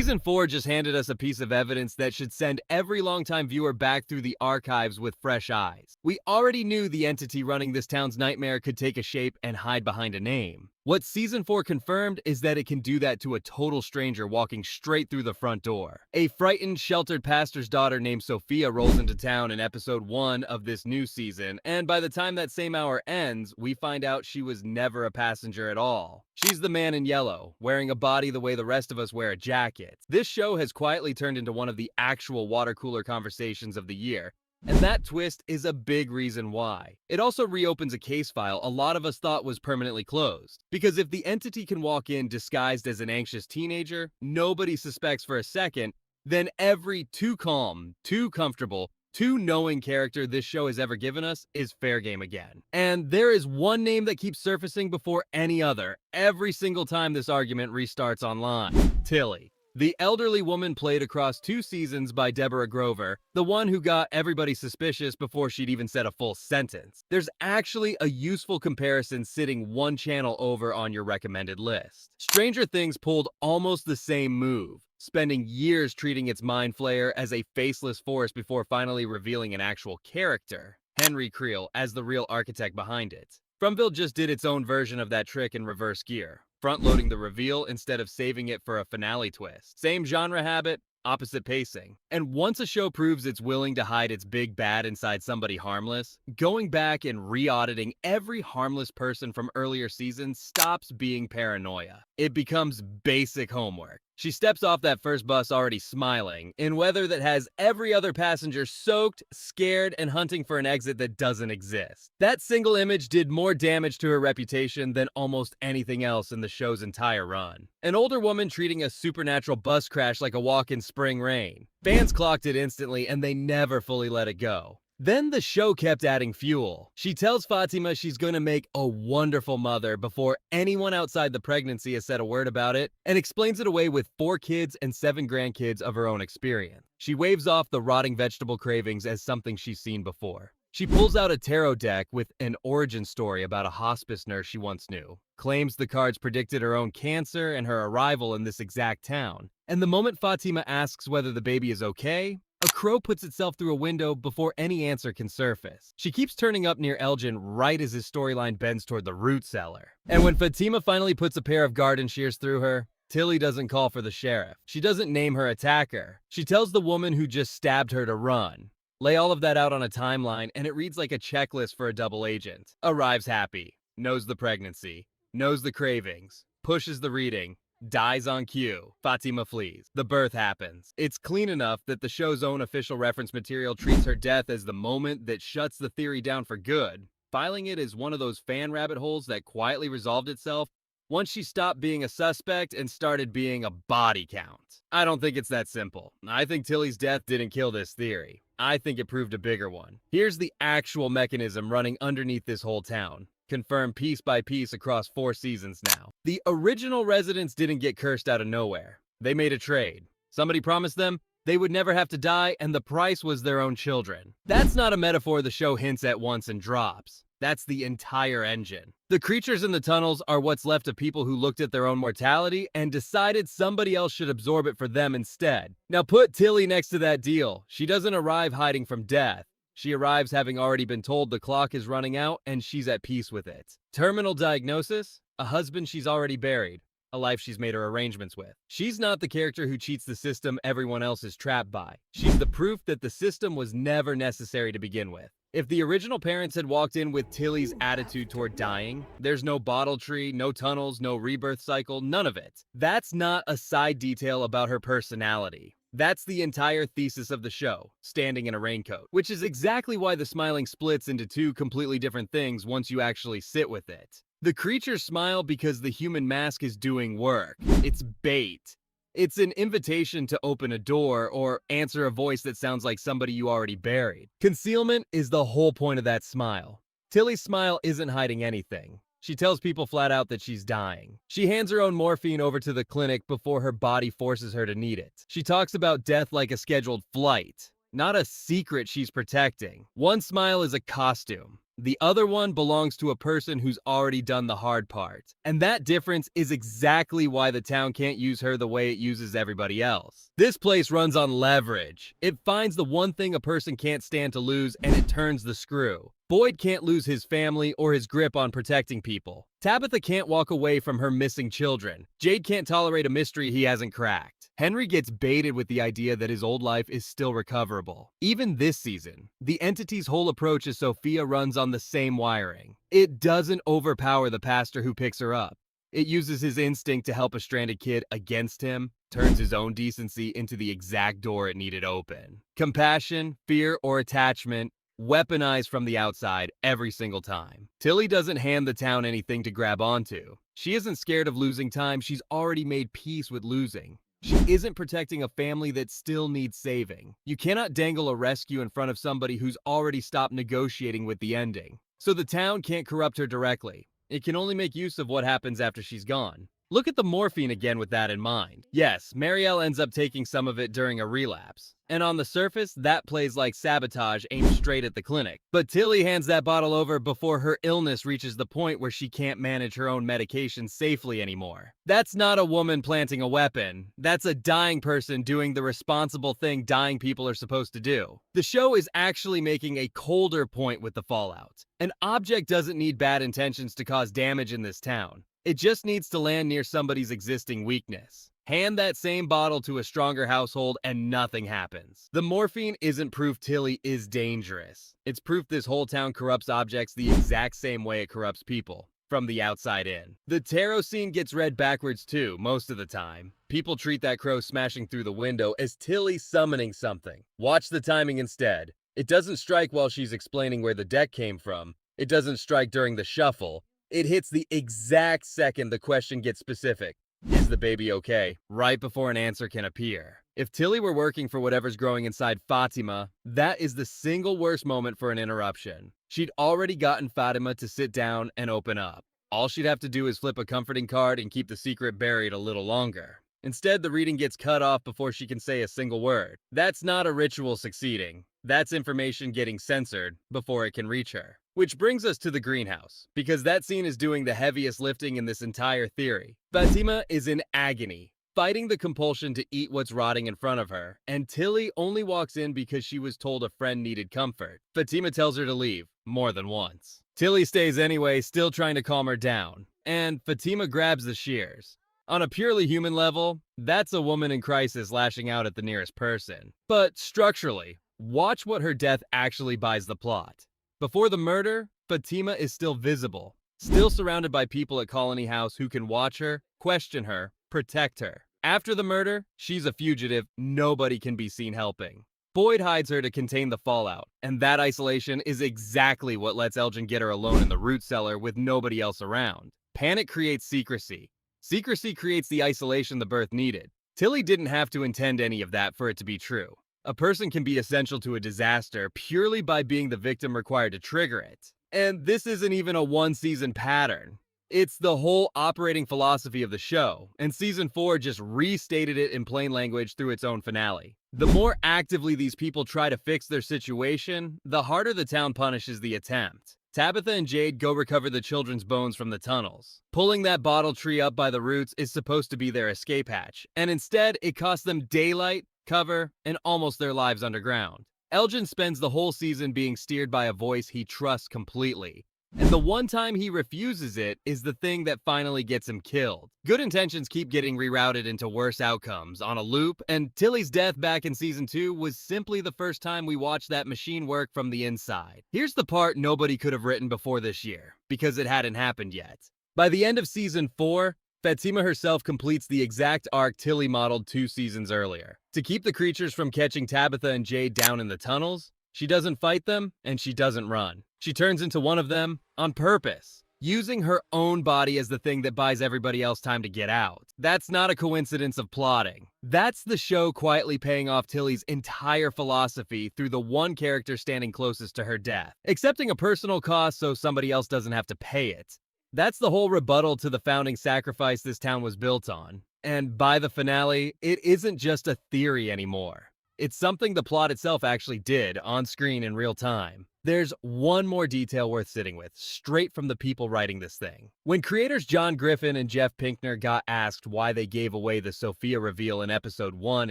Season 4 just handed us a piece of evidence that should send every longtime viewer back through the archives with fresh eyes. We already knew the entity running this town's nightmare could take a shape and hide behind a name. What Season 4 confirmed is that it can do that to a total stranger walking straight through the front door. A frightened, sheltered pastor's daughter named Sophia rolls into town in episode 1 of this new season, and by the time that same hour ends, we find out she was never a passenger at all. She's the man in yellow, wearing a body the way the rest of us wear a jacket. This show has quietly turned into one of the actual water cooler conversations of the year, and that twist is a big reason why. It also reopens a case file a lot of us thought was permanently closed. Because if the entity can walk in disguised as an anxious teenager, nobody suspects for a second, then every too calm, too comfortable, too knowing character this show has ever given us is fair game again. And there is one name that keeps surfacing before any other every single time this argument restarts online: Tillie. The elderly woman played across 2 seasons by Deborah Grover, the one who got everybody suspicious before she'd even said a full sentence. There's actually a useful comparison sitting one channel over on your recommended list. Stranger Things pulled almost the same move, spending years treating its mind flayer as a faceless force before finally revealing an actual character, Henry Creel, as the real architect behind it. Fromville just did its own version of that trick in reverse gear, front-loading the reveal instead of saving it for a finale twist. Same genre habit, opposite pacing. And once a show proves it's willing to hide its big bad inside somebody harmless, going back and re-auditing every harmless person from earlier seasons stops being paranoia. It becomes basic homework. She steps off that first bus already smiling, in weather that has every other passenger soaked, scared, and hunting for an exit that doesn't exist. That single image did more damage to her reputation than almost anything else in the show's entire run. An older woman treating a supernatural bus crash like a walk in spring rain. Fans clocked it instantly, and they never fully let it go. Then the show kept adding fuel. She tells Fatima she's gonna make a wonderful mother before anyone outside the pregnancy has said a word about it, and explains it away with 4 kids and 7 grandkids of her own experience. She waves off the rotting vegetable cravings as something she's seen before. She pulls out a tarot deck with an origin story about a hospice nurse she once knew, claims the cards predicted her own cancer and her arrival in this exact town, and the moment Fatima asks whether the baby is okay, a crow puts itself through a window before any answer can surface. She keeps turning up near Elgin right as his storyline bends toward the root cellar. And when Fatima finally puts a pair of garden shears through her, Tillie doesn't call for the sheriff. She doesn't name her attacker. She tells the woman who just stabbed her to run. Lay all of that out on a timeline, and it reads like a checklist for a double agent. Arrives happy, knows the pregnancy, knows the cravings, pushes the reading, dies on cue. Fatima flees. The birth happens. It's clean enough that the show's own official reference material treats her death as the moment that shuts the theory down for good, filing it as one of those fan rabbit holes that quietly resolved itself once she stopped being a suspect and started being a body count. I don't think it's that simple. I think Tillie's death didn't kill this theory. I think it proved a bigger one. Here's the actual mechanism running underneath this whole town, confirmed piece by piece across 4 seasons now. The original residents didn't get cursed out of nowhere. They made a trade. Somebody promised them they would never have to die, and the price was their own children. That's not a metaphor the show hints at once and drops. That's the entire engine. The creatures in the tunnels are what's left of people who looked at their own mortality and decided somebody else should absorb it for them instead. Now put Tillie next to that deal. She doesn't arrive hiding from death. She arrives having already been told the clock is running out and she's at peace with it. Terminal diagnosis? A husband she's already buried. A life she's made her arrangements with. She's not the character who cheats the system everyone else is trapped by. She's the proof that the system was never necessary to begin with. If the original parents had walked in with Tillie's attitude toward dying, there's no bottle tree, no tunnels, no rebirth cycle, none of it. That's not a side detail about her personality. That's the entire thesis of the show, standing in a raincoat, which is exactly why the smiling splits into 2 completely different things once you actually sit with it. The creatures smile because the human mask is doing work. It's bait. It's an invitation to open a door or answer a voice that sounds like somebody you already buried. Concealment is the whole point of that smile. Tillie's smile isn't hiding anything. She tells people flat out that she's dying. She hands her own morphine over to the clinic before her body forces her to need it. She talks about death like a scheduled flight, not a secret she's protecting. One smile is a costume. The other one belongs to a person who's already done the hard part. And that difference is exactly why the town can't use her the way it uses everybody else. This place runs on leverage. It finds the one thing a person can't stand to lose and it turns the screw. Boyd can't lose his family or his grip on protecting people. Tabitha can't walk away from her missing children. Jade can't tolerate a mystery he hasn't cracked. Henry gets baited with the idea that his old life is still recoverable. Even this season, the entity's whole approach is Sophia runs on the same wiring. It doesn't overpower the pastor who picks her up. It uses his instinct to help a stranded kid against him, turns his own decency into the exact door it needed open. Compassion, fear, or attachment, weaponized from the outside every single time. Tillie doesn't hand the town anything to grab onto. She isn't scared of losing time, she's already made peace with losing. She isn't protecting a family that still needs saving. You cannot dangle a rescue in front of somebody who's already stopped negotiating with the ending. So the town can't corrupt her directly. It can only make use of what happens after she's gone. Look at the morphine again with that in mind. Yes, Marielle ends up taking some of it during a relapse. And on the surface, that plays like sabotage aimed straight at the clinic. But Tillie hands that bottle over before her illness reaches the point where she can't manage her own medication safely anymore. That's not a woman planting a weapon. That's a dying person doing the responsible thing dying people are supposed to do. The show is actually making a colder point with the fallout. An object doesn't need bad intentions to cause damage in this town. It just needs to land near somebody's existing weakness. Hand that same bottle to a stronger household and nothing happens. The morphine isn't proof Tillie is dangerous. It's proof this whole town corrupts objects the exact same way it corrupts people, from the outside in. The tarot scene gets read backwards too, most of the time. People treat that crow smashing through the window as Tillie summoning something. Watch the timing instead. It doesn't strike while she's explaining where the deck came from. It doesn't strike during the shuffle. It hits the exact second the question gets specific. Is the baby okay? Right before an answer can appear. If Tillie were working for whatever's growing inside Fatima, that is the single worst moment for an interruption. She'd already gotten Fatima to sit down and open up. All she'd have to do is flip a comforting card and keep the secret buried a little longer. Instead, the reading gets cut off before she can say a single word. That's not a ritual succeeding. That's information getting censored before it can reach her. Which brings us to the greenhouse, because that scene is doing the heaviest lifting in this entire theory. Fatima is in agony, fighting the compulsion to eat what's rotting in front of her, and Tillie only walks in because she was told a friend needed comfort. Fatima tells her to leave, more than once. Tillie stays anyway, still trying to calm her down, and Fatima grabs the shears. On a purely human level, that's a woman in crisis lashing out at the nearest person. But structurally, watch what her death actually buys the plot. Before the murder, Fatima is still visible, still surrounded by people at Colony House who can watch her, question her, protect her. After the murder, she's a fugitive nobody can be seen helping. Boyd hides her to contain the fallout, and that isolation is exactly what lets Elgin get her alone in the root cellar with nobody else around. Panic creates secrecy. Secrecy creates the isolation the birth needed. Tillie didn't have to intend any of that for it to be true. A person can be essential to a disaster purely by being the victim required to trigger it. And this isn't even a one-season pattern. It's the whole operating philosophy of the show, and Season 4 just restated it in plain language through its own finale. The more actively these people try to fix their situation, the harder the town punishes the attempt. Tabitha and Jade go recover the children's bones from the tunnels. Pulling that bottle tree up by the roots is supposed to be their escape hatch, and instead it costs them daylight, cover, and almost their lives underground. Elgin spends the whole season being steered by a voice he trusts completely. And the one time he refuses it is the thing that finally gets him killed. Good intentions keep getting rerouted into worse outcomes on a loop, and Tillie's death back in Season 2 was simply the first time we watched that machine work from the inside. Here's the part nobody could have written before this year, because it hadn't happened yet. By the end of Season 4, Fatima herself completes the exact arc Tillie modeled 2 seasons earlier. To keep the creatures from catching Tabitha and Jade down in the tunnels, she doesn't fight them and she doesn't run. She turns into one of them on purpose, using her own body as the thing that buys everybody else time to get out. That's not a coincidence of plotting. That's the show quietly paying off Tillie's entire philosophy through the one character standing closest to her death, accepting a personal cost so somebody else doesn't have to pay it. That's the whole rebuttal to the founding sacrifice this town was built on. And by the finale, it isn't just a theory anymore. It's something the plot itself actually did on screen in real time. There's one more detail worth sitting with, straight from the people writing this thing. When creators John Griffin and Jeff Pinkner got asked why they gave away the Sophia reveal in episode 1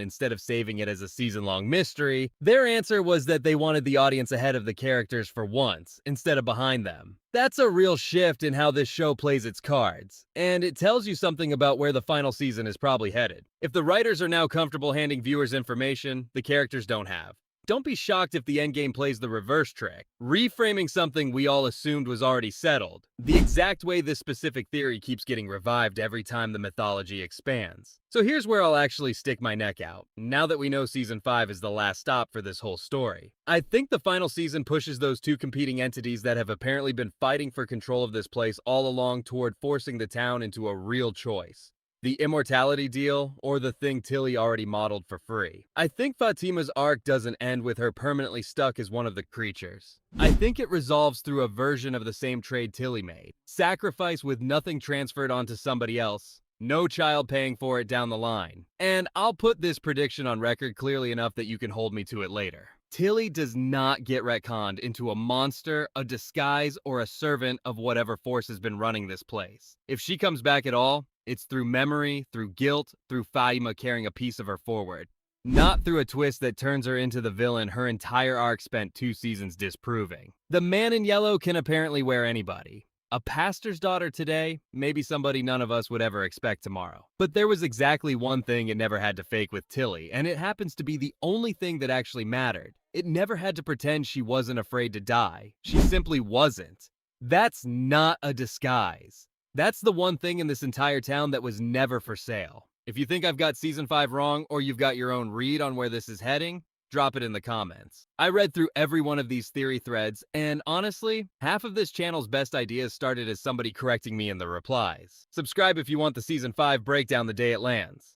instead of saving it as a season-long mystery, their answer was that they wanted the audience ahead of the characters for once, instead of behind them. That's a real shift in how this show plays its cards, and it tells you something about where the final season is probably headed. If the writers are now comfortable handing viewers information the characters don't have, don't be shocked if the endgame plays the reverse trick, reframing something we all assumed was already settled, the exact way this specific theory keeps getting revived every time the mythology expands. So here's where I'll actually stick my neck out, now that we know Season 5 is the last stop for this whole story. I think the final season pushes those two competing entities that have apparently been fighting for control of this place all along toward forcing the town into a real choice. The Immortality deal, or the thing Tillie already modeled for free. I think Fatima's arc doesn't end with her permanently stuck as one of the creatures. I think it resolves through a version of the same trade Tillie made. Sacrifice with nothing transferred onto somebody else. No child paying for it down the line. And I'll put this prediction on record clearly enough that you can hold me to it later. Tillie does not get retconned into a monster, a disguise, or a servant of whatever force has been running this place. If she comes back at all, it's through memory, through guilt, through Fatima carrying a piece of her forward. Not through a twist that turns her into the villain her entire arc spent 2 seasons disproving. The man in yellow can apparently wear anybody. A pastor's daughter today, maybe somebody none of us would ever expect tomorrow. But there was exactly one thing it never had to fake with Tillie, and it happens to be the only thing that actually mattered. It never had to pretend she wasn't afraid to die. She simply wasn't. That's not a disguise. That's the one thing in this entire town that was never for sale. If you think I've got Season 5 wrong, or you've got your own read on where this is heading, drop it in the comments. I read through every one of these theory threads, and honestly, half of this channel's best ideas started as somebody correcting me in the replies. Subscribe if you want the Season 5 breakdown the day it lands.